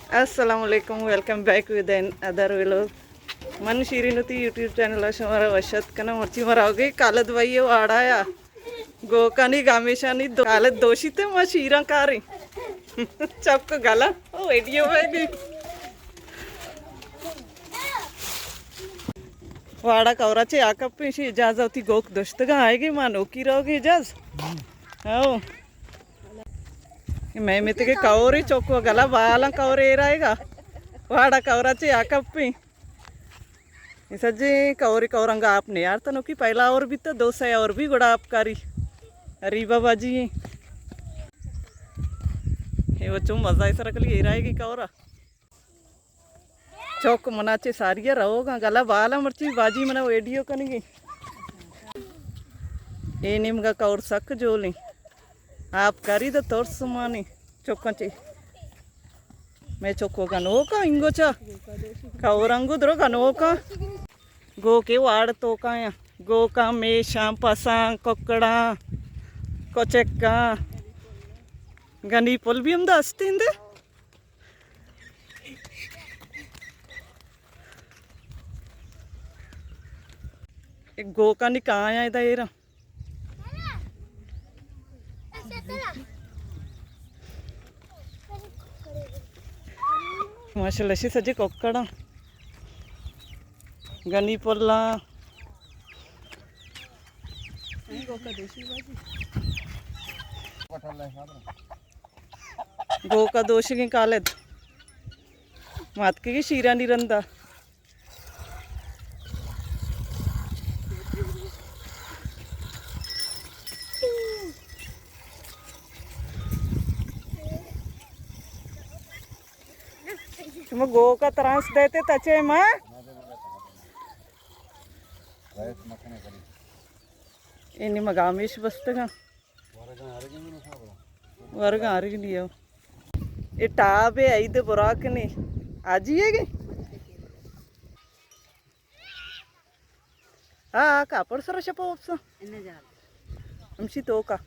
Assalamualaikum, welcome back with another vlog. मन शिरीनुती YouTube channel हमारा वशत कना मर्ची मरावगे कालद वही वाड़ाया गोकानी गामेशानी कालद दोषी थे मैं शीरा कारी चपको गला ओ एडियो बैगी वाड़ा कवराचे आकप्पी शी इजाज होती गोक दोस्तगा आएगी मां नोकी रहोगी इजाज आओ मैं मित के कवरी चौको गला बाला कवरे रहेगा वाड़ा कवराचे आकप्पी सज्जे कौरी कौरंगा आपने यार तनो की पहला और भी तो 200 और भी गुड़ा आपकारी अरे बाबा जी ये वो चुम मजा ऐसा रख लिए रहेगी कौरा चौक मनाचे सारिया रहोगा गला बाला मर्ची बाजी मना वेडियो करेंगे ये निम्गा कौर सक जोली आप करी तो तोर समानी चौकंची मैं चौको गनोका इंगोचा कौरंगु द्रो गनोका गो के वाड़ तो काया गो का मेशा पसा कोकड़ा कोचेक्का गनी पुल भी हम दस्तिंदे एक गो का निकाया इधर येरा माशाल्लाह से सजे कोकड़ा गनी पुल्ला गो का दोष की कालद मात की शीरा निरंदा तुम गो का त्रास देते तचे माँ इन्हीं मगामेश बसते का वर्ग आरग लिया ये टाबे आई दे बुराक ने आज ही है कि हाँ कापड़ सर शपा उपसा हमशी तो का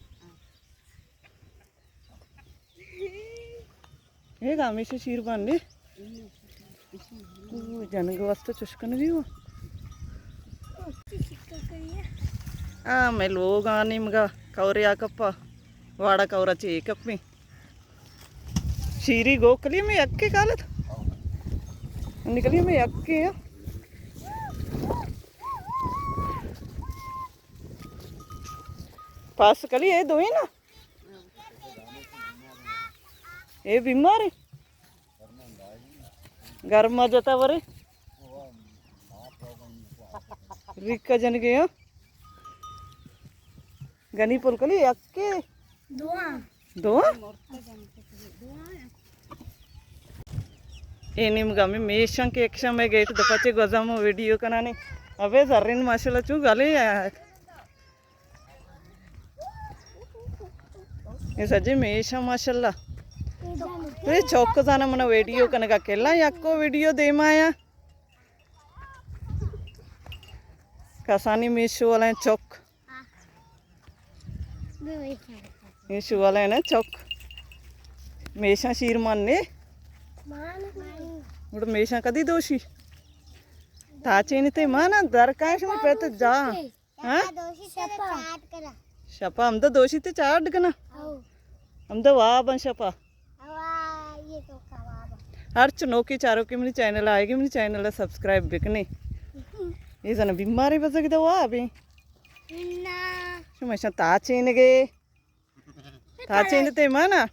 ये गामेश शीर बांधे जनग वास्ते चुस्कन भी हुआ हाँ मैं लोग आने मगा कौरे आकप्पा वाड़ा कौरा चे कप्पी शीरी गोकली में यक्के कालत निकली में यक्के है पास कली ये दो ही ना ये बीमार है गर्म जाता वरे रिक्का जन गया गनी पुल कली यक्के दो ये निम्गा में मेशं के एक्शा में गेट दपाचे गजामो वीडियो कनाने अबे जर्रिन माशाल्लाह चू गले ये सजे मेशा माशाल्लाह तो चौक जाना मना वीडियो कनका केला यक्को वीडियो दे माया कसानी मेशो वाला चौक ये शू वाला है ना चौक मेशा शीर मानने उड़ मेशा कदी दोषी ताचे नहीं थे माना दर का है पे तो जा हाँ शपा हम तो दोषी थे चार डगना हम तो वाह बन शपा हर चुनो की चारों की मेरी चैनल आएगी मेरी चैनल सब्सक्राइब बिकने ये जना बीमारी बजा किधर वाह अभी शुमेशा ताचे ने गे ताचे ने ते माना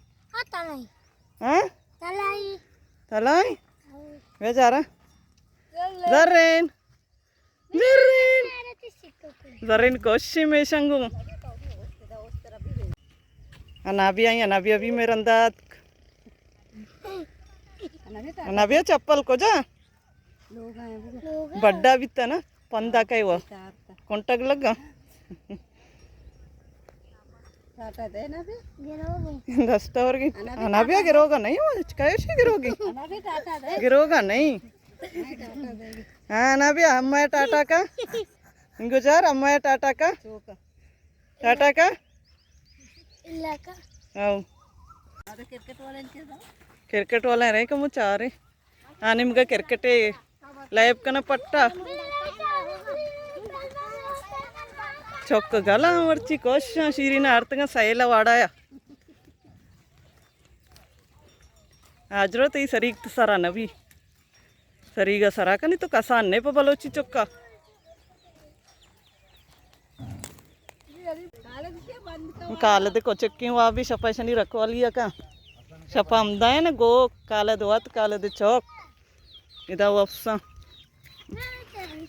हाँ तलाई वे जा रहा जर्रेन जर्रेन जर्रेन कोशी में शंगू अनाबिया अभी मेरा अंदाज अनाबिया चप्पल को जा बड्डा भी था ना पंदा का ही वो कॉन्टैक्ट लगा दस्ता और की अनाबिया गिरोगा नहीं वो कैसे गिरोगी गिरोगा नहीं हाँ अनाबिया अम्मा टाटा का गुजार अम्मा टाटा का टाटा का इलाका आओ क्रिकेट वाले क्रिकेट वाला रहे कम चारे निम्ग क्रिकेटे लैब कना पट्टा चौक गला मर्ची कोश शीरीन आर्तंगा सैला वाड़ाया आजरो तो सरी सरा नवी सरीगा सराका नहीं तो कसा अन्ने पर बलोची चौका काले दे को चक्की वहाँ भी छपा शनी रखवा लिया का छपा आमदा है ना गो काले दोत काले दे चौक इधर वापसा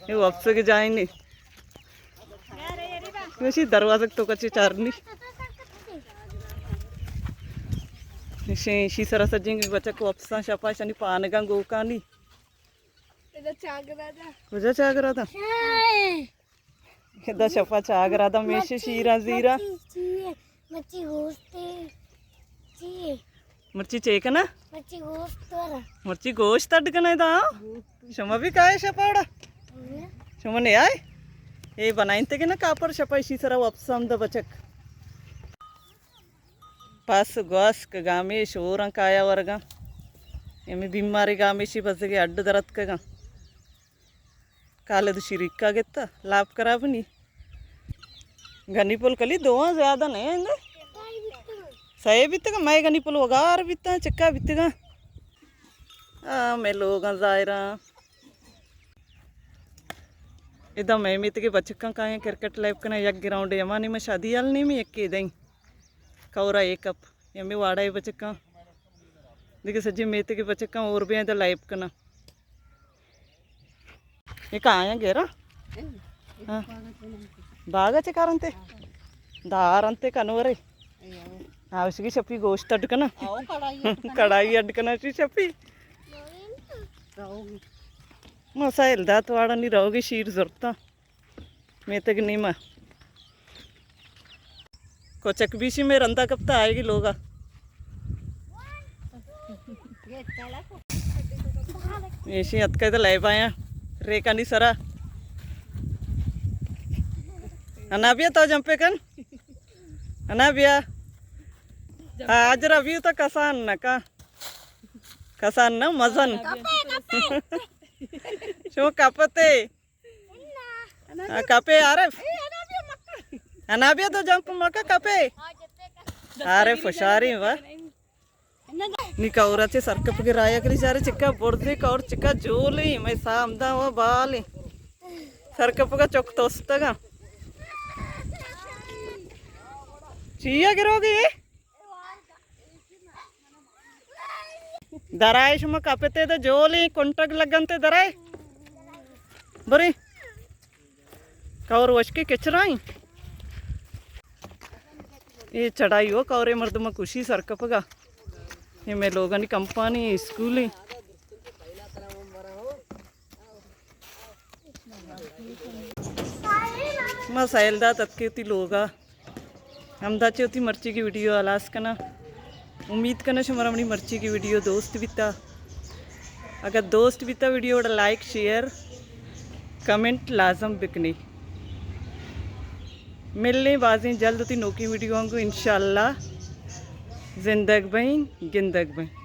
ये वापस के जाएंगे वैसे दरवाजे तो कच्चे चारनी शी सरा सजेंगे बच्चा को वापसा छपा शनी पान का गो का नहीं कुछ चाग रहा था इधर छपा चाग रहा था मेशे शीरा जीरा मिर्ची चेकना मिर्ची गोश्त अडकना था क्षमा भी का है छपाड़ा क्षमा नहीं आए ये बनाई थे कि ना कापर छपा इसी तरह वापस हम बचक पास गोस का गामे शोर काया वर्गा एम बीमारी गामे शी बस के अड्ड दरद का काले शिरिका गेता लाभ खराब नहीं गनी पुल कली दो ज्यादा नहीं है सही बीतेगा मैं गनी पुल वगार बीता चक्का बीतेगा मैं लोग जायरा इधर मैं मित के बच्चा का क्रिकेट लाइफ का यक ग्राउंड यमानी में शादी आल नहीं मैं यक दई कौरा एक कप यमी वाड़ा है बच्चा देखिए सज्जी मेत के बच्चा और भी इधर लाइफ का ना ये कहाँ है घेरा हाँ बागा चकाರಂತೆ दारंते कनवरे उसकी छपी गोश्त अडकना कढ़ाई अडकना सी छपी मसाइल दात वाड़ा नहीं रहोगी शीर जरूरता मैं तक नहीं माँ कोचक बीसी में रंदा कब तक आएगी लोगा ऐसी अत का तो ले पाया रेखा नहीं सरा अनाबिया तो जंपे कन अनाबिया आज रवि तो कसान न का कसान न मजन शो कपते कपे अरे अनाबिया तो जंप मका कपे अरे फुशारी वाह निकौराचे सरकप के राया करी सारे चिक्का बुर्दे कौर चिक्का जोली मैं सामदा हुआ बाली सरकप का चौक तोस्तगा चिया गिरोगी दराय शुमा कपते तो जोली कुंटक लगनते दराय बरी कौर वशके किचराई ये चढ़ाई हो कौरे मर्द में खुशी सरकप का ये मैं लोगों की कंपनी स्कूल ही मैं सैलदा तत्के लोगा हम दाचे होती मर्ची की वीडियो आलास करना उम्मीद करना शुमारा अपनी मर्ची की वीडियो दोस्त बीता अगर दोस्त बीता वीडियो लाइक शेयर कमेंट लाजम बिकनी मिलने बाजी जल्द होती नौकी वीडियो को इंशाल्लाह जिंदग बहन गिंदग बहन।